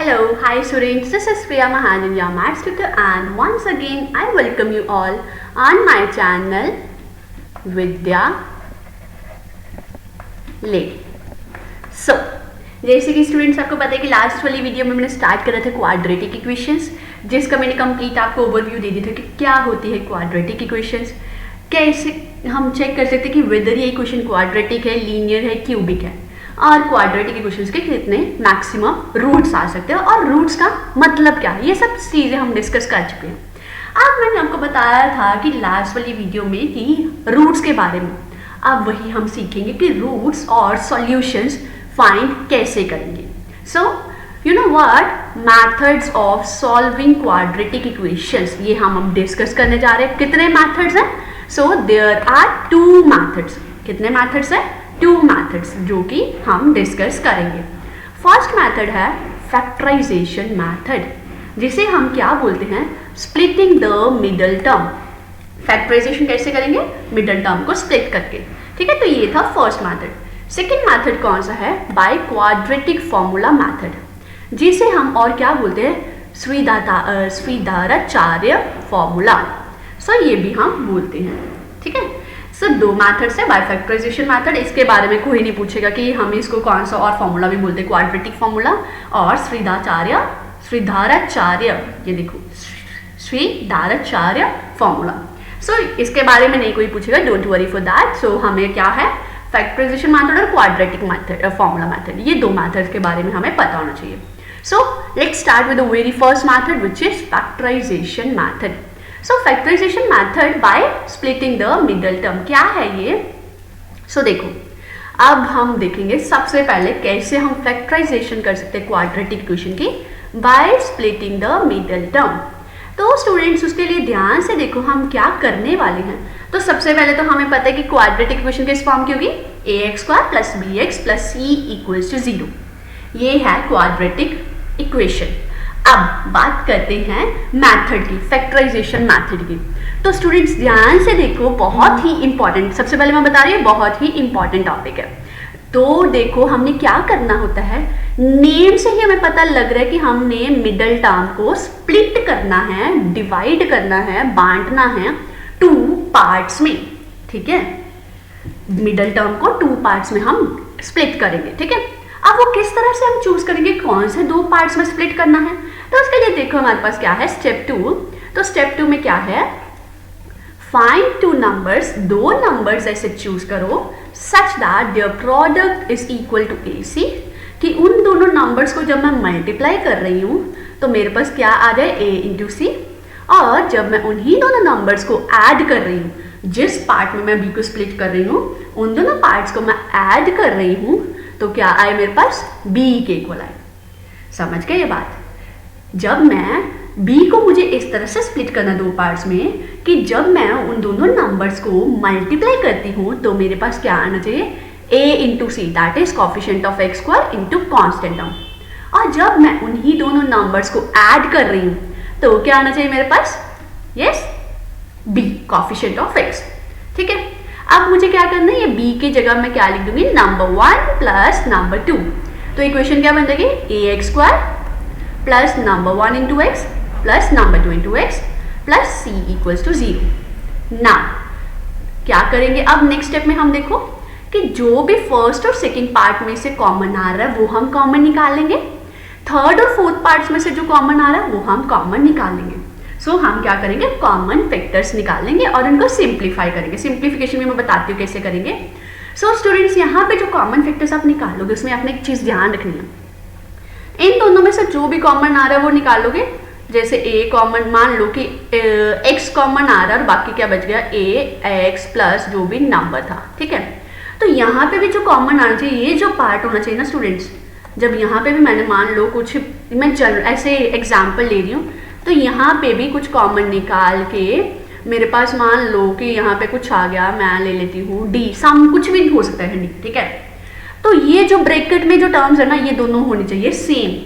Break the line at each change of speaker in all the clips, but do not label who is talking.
Hello, hi students, this is Priya Mahajan, your maths tutor, and once again I welcome you all on my channel Vidya Lady. So, जैसे कि students आपको पता है कि last वाली video में मैंने स्टार्ट करा था क्वाड्रेटिक इक्वेशंस, जिसका मैंने कंप्लीट आपको ओवरव्यू दे दिया था कि क्या होती है क्वाड्रेटिक इक्वेशंस, कैसे हम चेक कर सकते हैं कि वेदर ये इक्वेशन क्वाड्रेटिक है, लीनियर है, क्यूबिक है, और क्वाड्रेटिक इक्वेशंस के कितने मैक्सिमम रूट्स आ सकते हैं और रूट्स का मतलब क्या है, ये सब चीज़ें हम डिस्कस कर चुके हैं। अब मैंने आपको बताया था कि लास्ट वाली वीडियो में कि रूट्स के बारे में, अब वही हम सीखेंगे कि रूट्स और सॉल्यूशंस फाइंड कैसे करेंगे। So you know what, methods of solving quadratic equations, ये हम डिस्कस करने जा रहे हैं। कितने मेथड्स हैं? So there are two methods. कितने मेथड्स हैं? टू मेथड्स, जो कि हम डिस्कस करेंगे। फर्स्ट मेथड है फैक्टराइजेशन मेथड, जिसे हम क्या बोलते हैं? Splitting the middle term. Factorization कैसे करेंगे? मिडल टर्म को स्प्लिट करके। ठीक है, तो ये था फर्स्ट मेथड। सेकेंड मेथड कौन सा है? बाय क्वाड्रेटिक फॉर्मूला मेथड, जिसे हम और क्या बोलते हैं? श्रीधराचार्य फॉर्मूला। सो ये भी हम बोलते हैं। ठीक है, सो दो मेथड्स है, बाय फैक्टराइजेशन मेथड, इसके बारे में कोई नहीं पूछेगा कि हम इसको कौन सा और फॉर्मूला भी बोलते हैं, क्वाड्रेटिक फॉर्मूला और श्रीधराचार्य, ये देखो श्रीधराचार्य फॉर्मूला। सो इसके बारे में नहीं कोई पूछेगा, डोंट वरी फॉर दैट। सो हमें क्या है? फैक्टराइजेशन मेथड और क्वाड्रेटिक मेथड, फॉर्मूला मेथड, ये दो मेथड्स के बारे में हमें पता होना चाहिए। So let's start with the very first method, which is factorization method. So factorization method by splitting the middle term, क्या है ये? सो देखो, अब हम देखेंगे सबसे पहले कैसे हम फैक्टराइजेशन कर सकते हैं क्वाड्रेटिक इक्वेशन की, bye splitting the middle term. तो स्टूडेंट्स उसके लिए ध्यान से देखो हम क्या करने वाले हैं। तो सबसे पहले तो हमें पता है कि क्वाड्रेटिक इक्वेशन किस फॉर्म की होगी? ax² + bx + c = 0। ये है क्वाड्रेटिक इक्वेशन। अब बात करते हैं मेथड की, फैक्टराइजेशन मेथड की। तो स्टूडेंट्स ध्यान से देखो, बहुत ही इंपॉर्टेंट, सबसे पहले मैं बता रही हूँ बहुत ही इंपॉर्टेंट टॉपिक है। तो देखो हमने क्या करना होता है, नेम से ही हमें पता लग रहा है कि हमने मिडल टर्म को स्प्लिट करना है, डिवाइड करना है, बांटना है टू पार्ट्स में। ठीक है, मिडल टर्म को टू पार्ट्स में हम स्प्लिट करेंगे। ठीक है, अब वो किस तरह से हम चूज करेंगे कौन से दो पार्ट्स में स्प्लिट करना है? तो उसके लिए देखो हमारे पास क्या है, स्टेप 2। तो स्टेप 2 में क्या है? फाइंड टू नंबर्स, दो नंबर्स ऐसे चूज करो such that their product is equal to AC, कि उन दोनों नंबर्स को जब मैं मल्टीप्लाई कर रही हूँ तो मेरे पास क्या आ जाए? A × C, और जब मैं उन्हीं दोनों नंबर्स को ऐड कर रही हूँ, जिस पार्ट में मैं B को स्प्लिट कर रही हूँ उन दोनों पार्ट्स को मैं ऐड कर रही हूँ, तो क्या आए मेरे पास? B के इक्वल आए। समझ गए ये बात? जब मैं B को मुझे इस तरह से स्प्लिट करना दो पार्ट्स में कि जब मैं उन दोनों नंबर्स को मल्टीप्लाई करती हूँ तो मेरे पास क्या आना चाहिए? A × C, that is coefficient of x² × constant term. और जब मैं उन्हीं दोनों नंबर्स को ऐड कर रही हूँ तो क्या आना चाहिए मेरे पास? Yes, B, coefficient of x। ठीक है, अब मुझे क्या करना है? ये B की जगह मैं क्या लिख दूंगी? Number 1 + number 2। तो इक्वेशन क्या बन जाएगी? ax² + number 1 × x + number 2 × x + c = 0। ना क्या करेंगे अब नेक्स्ट स्टेप में? हम देखो कि जो भी फर्स्ट और सेकंड पार्ट में से कॉमन आ रहा है वो हम कॉमन निकालेंगे, थर्ड और फोर्थ पार्ट्स में से जो कॉमन आ रहा है वो हम कॉमन निकालेंगे। सो हम क्या करेंगे? कॉमन फैक्टर्स निकालेंगे और उनको सिंप्लीफाई करेंगे। सिंप्लीफिकेशन में मैं बताती हूँ कैसे करेंगे। सो स्टूडेंट्स, यहाँ पे जो कॉमन फैक्टर्स आप निकालोगे उसमें आपने एक चीज़ ध्यान रखनी है, इन दोनों में से जो भी कॉमन आ रहा है वो निकालोगे। जैसे a कॉमन, मान लो कि x कॉमन आ रहा है और बाकी क्या बच गया? ax + जो भी नंबर था। ठीक है, तो यहाँ पे भी जो कॉमन आना चाहिए, ये जो पार्ट होना चाहिए ना स्टूडेंट्स, जब यहाँ पे भी मैंने मान लो कुछ, मैं ऐसे एग्जाम्पल ले रही हूँ, तो यहाँ पे भी कुछ कॉमन निकाल के मेरे पास मान लो कि यहाँ पे कुछ आ गया, मैं ले लेती हूँ D, सम कुछ भी हो सकता है D। ठीक है, तो ये जो ब्रैकेट में जो टर्म्स है ना, ये दोनों होनी चाहिए सेम।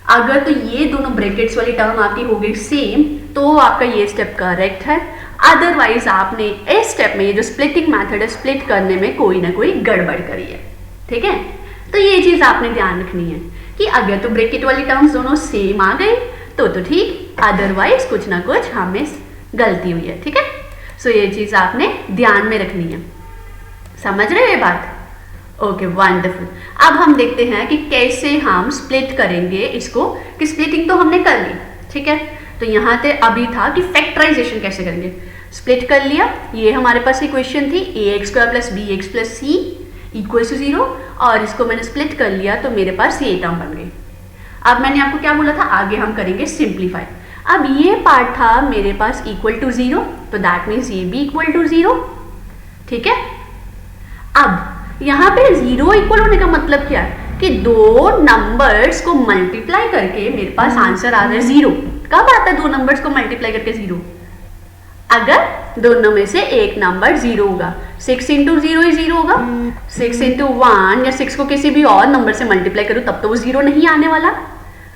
अगर तो ये दोनों ब्रैकेट्स वाली टर्म आपकी हो गई सेम तो आपका ये स्टेप करेक्ट है, अदरवाइज आपने इस स्टेप में, ये जो स्प्लिटिंग मेथड है, स्प्लिट करने में कोई ना कोई गड़बड़ करी है। ठीक है, तो ये चीज़ आपने ध्यान रखनी है कि अगर तो ब्रैकेट वाली टर्म्स दोनों सेम आ गई तो ठीक, अदरवाइज कुछ ना कुछ हमें गलती हुई है, ठीक है। सो ये चीज आपने ध्यान में रखनी है, समझ रहे हो ये बात? Okay wonderful. अब हम देखते हैं कि कैसे हम स्प्लिट करेंगे इसको, कि स्प्लिटिंग तो हमने कर ली, ठीक है। तो यहाँ पे अभी था कि फैक्टराइजेशन कैसे करेंगे। स्प्लिट कर लिया, ये हमारे पास इक्वेशन थी ax² + bx + c = 0, और इसको मैंने स्प्लिट कर लिया तो मेरे पास ये टर्म बन गई। अब मैंने आपको क्या बोला था, आगे हम करेंगे सिंप्लीफाई। अब ये पार्ट था मेरे पास = 0, तो दैट मीन्स ये भी = 0, ठीक है। अब यहाँ पे 0 इक्वल होने का मतलब क्या है कि दो नंबर्स को मल्टीप्लाई करके मेरे पास आंसर आ रहा है 0। कब आता है दो नंबर्स को मल्टीप्लाई करके 0? अगर दोनों में से एक नंबर 0 होगा। 6 × 0 ही 0 होगा। 6 × 1 या 6 को किसी भी और नंबर से मल्टीप्लाई करूँ तब तो वो 0 नहीं आने वाला,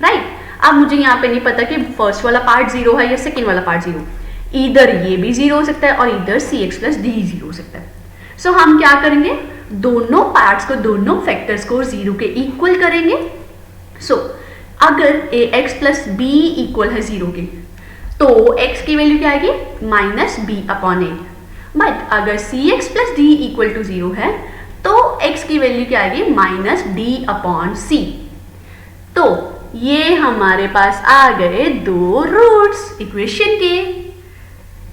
राइट। अब मुझे यहाँ पे नहीं पता कि फर्स्ट वाला पार्ट 0 है या सेकेंड वाला पार्ट 0, इधर ये भी 0 हो सकता है और इधर cx + d 0 हो सकता है। सो हम क्या करेंगे, दोनों पार्ट्स को, दोनों फैक्टर्स को 0 के इक्वल करेंगे। सो अगर ax + b इक्वल है 0 के, तो x की वैल्यू क्या आएगी, -b/8। बट अगर cx + d = 0 है तो x की वैल्यू क्या आएगी, -d/c। तो ये हमारे पास आ गए दो रूट्स इक्वेशन के,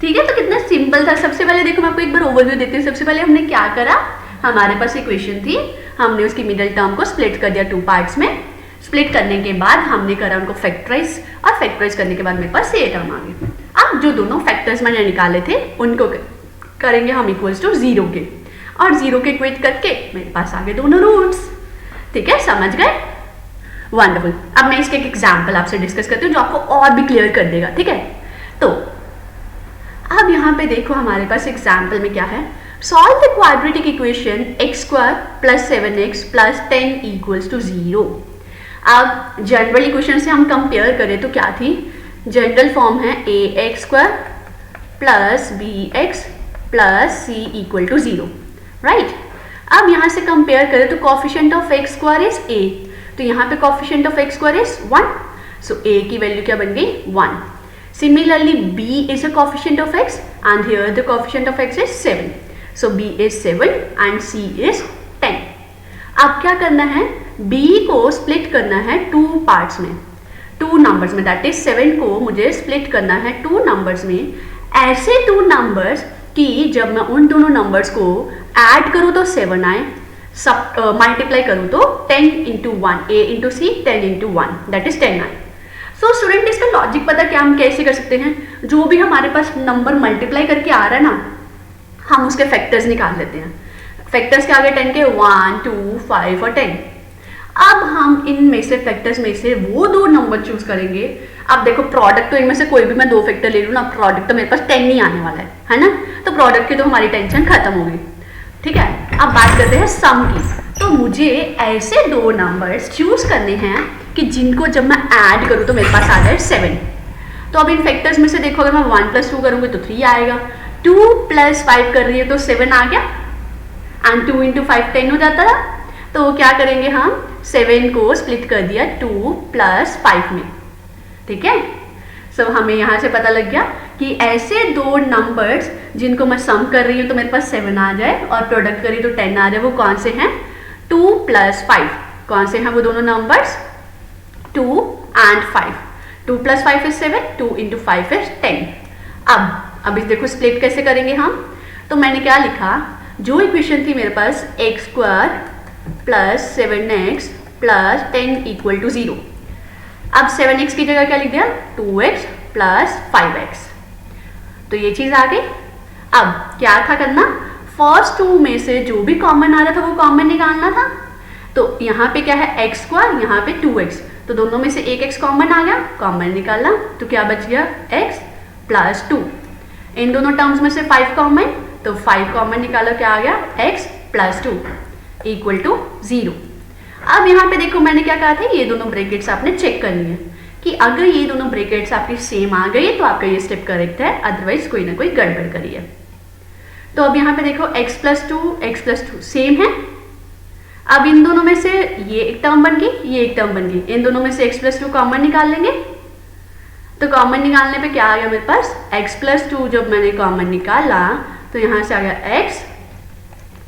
ठीक है। तो कितना सिंपल था। सबसे पहले देखो मैं आपको एक बार ओवरव्यू देती हूँ। सबसे पहले हमने क्या करा, हमारे पास इक्वेशन थी, हमने उसकी मिडिल टर्म को स्प्लिट कर दिया 2 पार्ट्स में। स्प्लिट करने के बाद हमने करा उनको फैक्टराइज, और फैक्टराइज करने के बाद मेरे पास ये टर्म आ गई। अब जो दोनों फैक्टर्स मैंने निकाले थे उनको करेंगे हम = 0 के, और 0 के इक्वेट करके मेरे पास आ गए दोनों रूट्स, ठीक है। समझ गए? वंडरफुल। अब मैं इसके एक एग्जाम्पल आपसे डिस्कस करती हूँ जो आपको और भी क्लियर कर देगा, ठीक है। तो अब यहाँ पे देखो हमारे पास एग्जाम्पल में क्या है, solve the quadratic equation x² + 7x + 10 = 0। अब जनरल इक्वेशन से हम कंपेयर करें तो क्या थी, जनरल फॉर्म है ax² + bx + c = 0, राइट। अब यहाँ से कंपेयर करें तो coefficient of x² is a, तो यहाँ पे coefficient of x² is 1, so a की वैल्यू क्या बन गई, 1। Similarly, b is a coefficient of x and here the coefficient of x is 7. So b is 7 and c is 10. अब क्या करना है, b को स्प्लिट करना है 2 पार्ट्स में, 2 नंबर्स में, दैट इज 7 को मुझे स्प्लिट करना है 2 नंबर्स में, ऐसे 2 नंबर्स कि जब मैं उन दोनों नंबर्स को ऐड करूँ तो 7 आए, सब मल्टीप्लाई करूँ तो 10 × 1, a × c 10 × 1 दैट इज 10 आए। सो स्टूडेंट इसका लॉजिक पता क्या हम कैसे कर सकते हैं, जो भी हमारे पास नंबर मल्टीप्लाई करके आ रहा है ना, हम उसके फैक्टर्स निकाल लेते हैं। फैक्टर्स क्या आ गए 10 के, 1, 2, 5 और 10। अब हम इनमें से फैक्टर्स में से वो 2 नंबर चूज करेंगे। अब देखो प्रोडक्ट तो इनमें से कोई भी मैं 2 फैक्टर ले लूँ ना, प्रोडक्ट तो मेरे पास 10 नहीं आने वाला है ना, तो प्रोडक्ट की तो हमारी टेंशन खत्म हो गई, ठीक है। अब बात करते हैं सम की। तो मुझे ऐसे 2 नंबर्स चूज करने हैं कि जिनको जब मैं ऐड करूँ तो मेरे पास आ जाए 7। तो अब इन फैक्टर्स में से देखो, अगर मैं 1 + 2 करूँगी तो 3 आएगा, 2 + 5 कर रही है तो 7 आ गया, एंड 2 × 5 10 हो जाता था। तो क्या करेंगे हम, 7 को स्प्लिट कर दिया 2 + 5 में, ठीक है। सो हमें यहाँ से पता लग गया कि ऐसे 2 नंबर्स जिनको मैं सम कर रही हूँ तो मेरे पास 7 आ जाए, और प्रोडक्ट करी तो 10 आ जाए, वो कौन से हैं, 2 + 5। कौन से हैं वो दोनों नंबर्स, 2 and 5। 2 + 5 is 7, 2 × 5 is 10। अब इस देखो स्प्लिट कैसे करेंगे हम, तो मैंने क्या लिखा, जो इक्वेशन थी मेरे पास x² + 7x + 10 = 0। अब 7x की जगह क्या लिख दिया, 2x + 5x। तो ये चीज आ गई। अब क्या था करना, फर्स्ट 2 में से जो भी कॉमन आ रहा था वो कॉमन निकालना था। तो यहाँ पे क्या है, x², यहाँ पे 2x, तो दोनों में से एक x कॉमन आ गया, कॉमन निकाला तो क्या बच गया, x + 2। इन दोनों टर्म्स में से 5 कॉमन, तो 5 कॉमन निकाला, क्या आ गया, x + 2 = 0। अब यहाँ पे देखो मैंने क्या कहा था, ये दोनों ब्रैकेट्स आपने चेक करनी है कि अगर ये दोनों ब्रैकेट्स आपकी सेम आ गई तो आपका ये स्टेप करेक्ट है, अदरवाइज कोई ना कोई गड़बड़ करी है। तो अब यहाँ पे देखो x + 2 सेम है, अब इन दोनों में से ये एक टर्म बन गई, ये एक टर्म बन गई, इन दोनों में से x+2 कॉमन निकाल लेंगे। तो कॉमन निकालने पे क्या आ गया मेरे पास, x+2 जब मैंने कॉमन निकाला तो यहाँ से आ गया x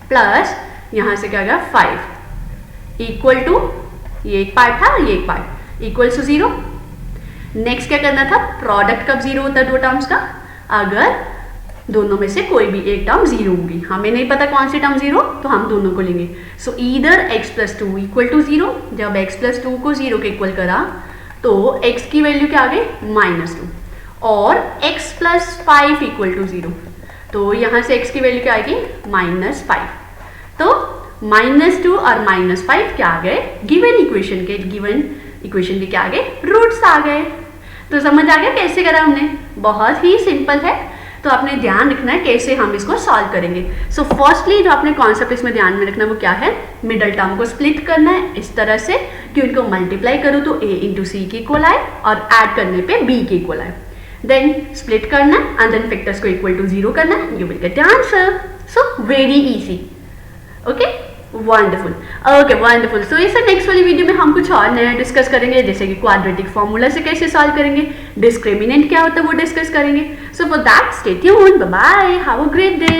प्लस यहाँ से क्या आ गया 5 इक्वल टू, ये एक पार्ट था ये एक पार्ट, इक्वल टू 0। नेक्स्ट क्या करना था, प्रोडक्ट कब 0 होता है दो टर्म्स का, अगर दोनों में से कोई भी एक टर्म 0 होगी। हमें नहीं पता कौन सी टर्म 0, तो हम दोनों को लेंगे। सो ईदर x+2 इक्वल टू 0, जब x+2 को 0 के इक्वल करा तो x की वैल्यू क्या आ गई -2, और x+5 इक्वल टू 0, तो यहाँ से x की वैल्यू क्या आएगी -5। तो -2 और -5 क्या आ गए, गिवन इक्वेशन के क्या आ गए, रूट्स आ गए। तो समझ आ गया कैसे करा हमने, बहुत ही सिंपल है। तो आपने ध्यान रखना है कैसे हम इसको सॉल्व करेंगे। सो फर्स्टली जो आपने कॉन्सेप्ट इसमें ध्यान में रखना है वो क्या है, मिडल टर्म को स्प्लिट करना है इस तरह से कि उनको मल्टीप्लाई करो तो a इंटू सी के इक्वल आए और ऐड करने पे b के इक्वल आए। देन स्प्लिट करना एंड देन फैक्टर्स को इक्वल टू 0 करना, you will get the answer. So very easy, okay wonderful, okay wonderful. So इस नेक्स्ट वाली वीडियो में हम कुछ और नया डिस्कस करेंगे, जैसे कि क्वाड्रेटिक फॉर्मूला से कैसे सॉल्व करेंगे, डिस्क्रिमिनेंट क्या होता है वो डिस्कस करेंगे। So for that stay tuned, bye bye, have a great day.